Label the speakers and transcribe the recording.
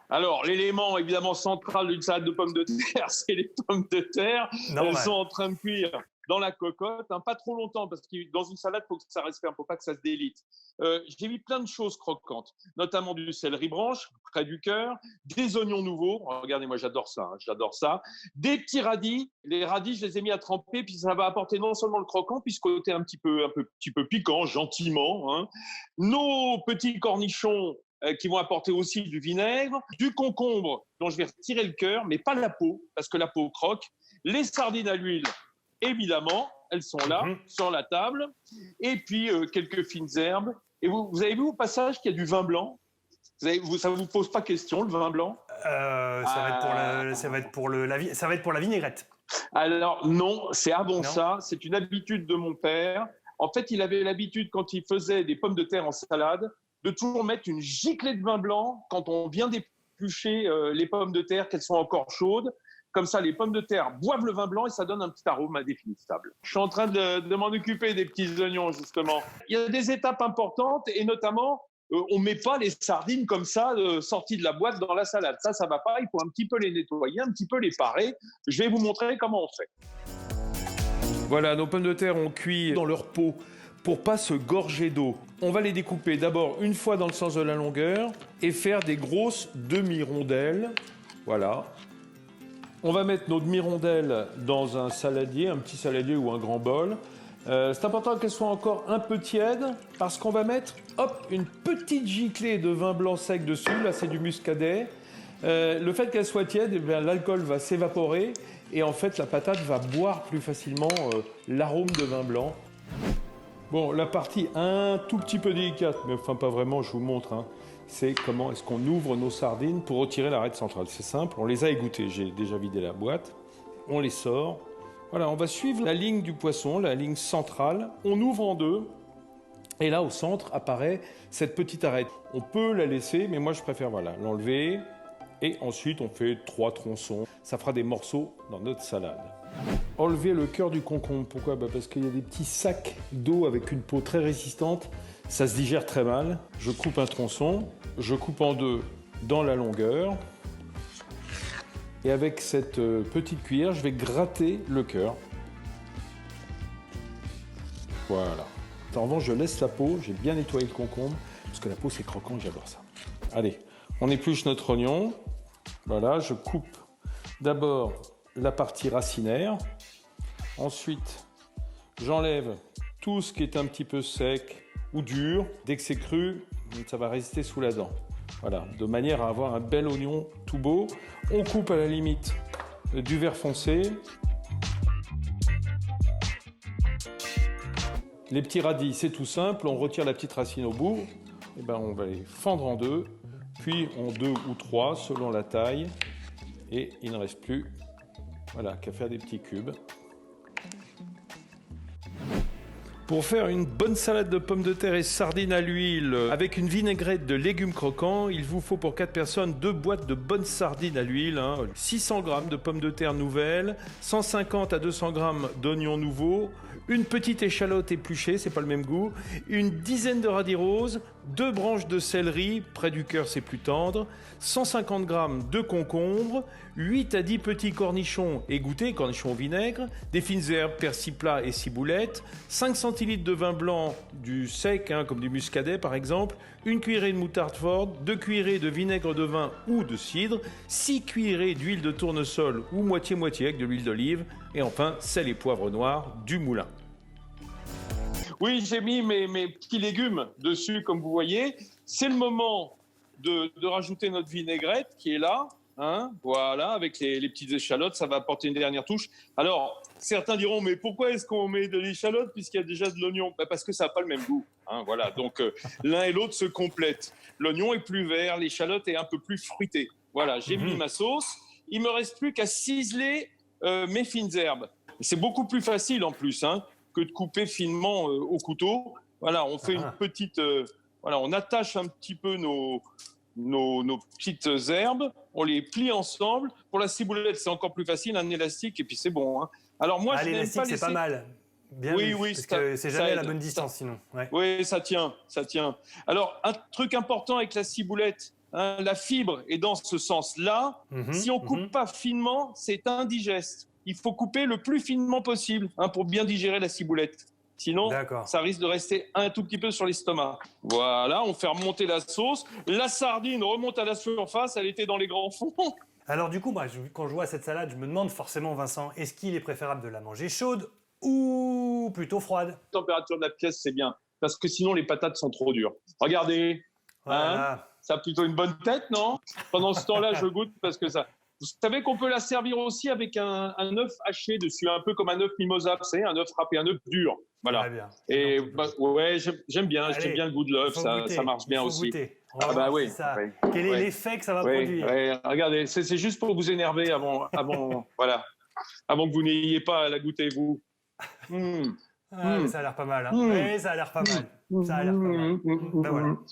Speaker 1: Alors, l'élément évidemment central d'une salade de pommes de terre, c'est les pommes de terre. Elles sont
Speaker 2: Normal.
Speaker 1: en train de cuire dans la cocotte, hein, pas trop longtemps, parce que dans une salade, il faut que ça reste ferme, il ne faut pas que ça se délite. J'ai mis plein de choses croquantes, notamment du céleri branche, près du cœur, des oignons nouveaux. Oh, regardez, moi j'adore ça, hein, j'adore ça. Des petits radis. Les radis, je les ai mis à tremper, puis ça va apporter non seulement le croquant, puis ce côté petit peu piquant, gentiment, hein. Nos petits cornichons qui vont apporter aussi du vinaigre, du concombre dont je vais retirer le cœur, mais pas la peau, parce que la peau croque. Les sardines à l'huile, évidemment, elles sont là, sur la table. Et puis, quelques fines herbes. Et vous avez vu au passage qu'il y a du vin blanc? Ça ne vous pose pas question, le vin blanc?
Speaker 2: Ça va être pour la vinaigrette.
Speaker 1: Alors, non, c'est avant
Speaker 2: Non.
Speaker 1: ça. C'est une habitude de mon père. En fait, il avait l'habitude, quand il faisait des pommes de terre en salade, de toujours mettre une giclée de vin blanc quand on vient d'éplucher les pommes de terre, qu'elles sont encore chaudes. Comme ça, les pommes de terre boivent le vin blanc et ça donne un petit arôme indéfinissable. Je suis en train de m'en occuper des petits oignons, justement. Il y a des étapes importantes et notamment, on ne met pas les sardines comme ça, sorties de la boîte dans la salade. Ça ne va pas. Il faut un petit peu les nettoyer, un petit peu les parer. Je vais vous montrer comment on fait. Voilà, nos pommes de terre ont cuit dans leur peau pour pas se gorger d'eau. On va les découper d'abord une fois dans le sens de la longueur et faire des grosses demi-rondelles. Voilà. On va mettre nos demi-rondelles dans un saladier, un petit saladier ou un grand bol. C'est important qu'elles soient encore un peu tièdes parce qu'on va mettre une petite giclée de vin blanc sec dessus. Là, c'est du muscadet. Le fait qu'elles soient tièdes, eh bien, l'alcool va s'évaporer et en fait, la patate va boire plus facilement l'arôme de vin blanc. Bon, la partie un tout petit peu délicate, mais enfin pas vraiment, je vous montre, hein, c'est comment est-ce qu'on ouvre nos sardines pour retirer l'arête centrale. C'est simple, on les a égouttées, j'ai déjà vidé la boîte, on les sort. Voilà, on va suivre la ligne du poisson, la ligne centrale, on ouvre en deux, et là au centre apparaît cette petite arête. On peut la laisser, mais moi je préfère l'enlever, et ensuite on fait 3 tronçons. Ça fera des morceaux dans notre salade. Enlever le cœur du concombre, pourquoi? Parce qu'il y a des petits sacs d'eau avec une peau très résistante, ça se digère très mal. Je coupe un tronçon, je coupe en deux dans la longueur, et avec cette petite cuillère, je vais gratter le cœur. Voilà. En revanche, je laisse la peau, j'ai bien nettoyé le concombre, parce que la peau c'est croquant, j'adore ça. Allez, on épluche notre oignon. Voilà, je coupe d'abord la partie racinaire. Ensuite, j'enlève tout ce qui est un petit peu sec ou dur. Dès que c'est cru, ça va rester sous la dent. Voilà, de manière à avoir un bel oignon tout beau. On coupe à la limite du vert foncé. Les petits radis, c'est tout simple. On retire la petite racine au bout. Et ben, on va les fendre en deux, puis en 2 ou 3 selon la taille. Et il ne reste plus qu'à faire des petits cubes. Pour faire une bonne salade de pommes de terre et sardines à l'huile avec une vinaigrette de légumes croquants, il vous faut pour 4 personnes 2 boîtes de bonnes sardines à l'huile, 600 g de pommes de terre nouvelles, 150 à 200 g d'oignons nouveaux, une petite échalote épluchée, c'est pas le même goût, une dizaine de radis roses, 2 branches de céleri, près du cœur c'est plus tendre, 150 g de concombre, 8 à 10 petits cornichons égouttés, cornichons au vinaigre, des fines herbes, persil plat et ciboulette, 5 centilitres de vin blanc du sec, comme du muscadet par exemple, une cuillerée de moutarde forte, 2 cuillerées de vinaigre de vin ou de cidre, 6 cuillerées d'huile de tournesol ou moitié-moitié avec de l'huile d'olive, et enfin sel et poivre noir du moulin. Oui, j'ai mis mes petits légumes dessus, comme vous voyez. C'est le moment de rajouter notre vinaigrette qui est là. Voilà, avec les petites échalotes, ça va apporter une dernière touche. Alors, certains diront, mais pourquoi est-ce qu'on met de l'échalote puisqu'il y a déjà de l'oignon? Parce que ça n'a pas le même goût. Voilà, donc l'un et l'autre se complètent. L'oignon est plus vert, l'échalote est un peu plus fruitée. Voilà, j'ai mis ma sauce. Il me reste plus qu'à ciseler mes fines herbes. C'est beaucoup plus facile en plus que de couper finement au couteau. Voilà, on fait une petite... on attache un petit peu nos petites herbes, on les plie ensemble. Pour la ciboulette, c'est encore plus facile, un élastique, et puis c'est bon. Alors moi, je n'aime pas laisser...
Speaker 2: c'est pas mal. Bien vu, parce que c'est jamais à la bonne distance sinon. Ouais.
Speaker 1: Oui, ça tient. Alors, un truc important avec la ciboulette, hein, la fibre est dans ce sens-là. Si on coupe pas finement, c'est indigeste. Il faut couper le plus finement possible, hein, pour bien digérer la ciboulette. Sinon, ça risque de rester un tout petit peu sur l'estomac. Voilà, on fait remonter la sauce. La sardine remonte à la surface, elle était dans les grands fonds.
Speaker 2: Alors du coup, moi, quand je vois cette salade, je me demande forcément, Vincent, est-ce qu'il est préférable de la manger chaude ou plutôt froide?
Speaker 1: La température de la pièce, c'est bien, parce que sinon les patates sont trop dures. Regardez,
Speaker 2: voilà.
Speaker 1: Ça a plutôt une bonne tête, non? Pendant ce temps-là, je goûte parce que ça... Vous savez qu'on peut la servir aussi avec un œuf haché dessus, un peu comme un œuf mimosa, c'est un œuf râpé, un œuf dur. Voilà.
Speaker 2: Très bien.
Speaker 1: Et ouais, j'aime bien le goût de l'œuf, ça marche bien aussi.
Speaker 2: Ah bah oui. Quel est l'effet que ça va produire?
Speaker 1: Regardez, c'est juste pour vous énerver avant voilà, avant que vous n'ayez pas à la goûter, vous.
Speaker 2: Mais ça a l'air pas mal. Hein. Ça a l'air pas mal. Ça a l'air pas mal. Ben voilà.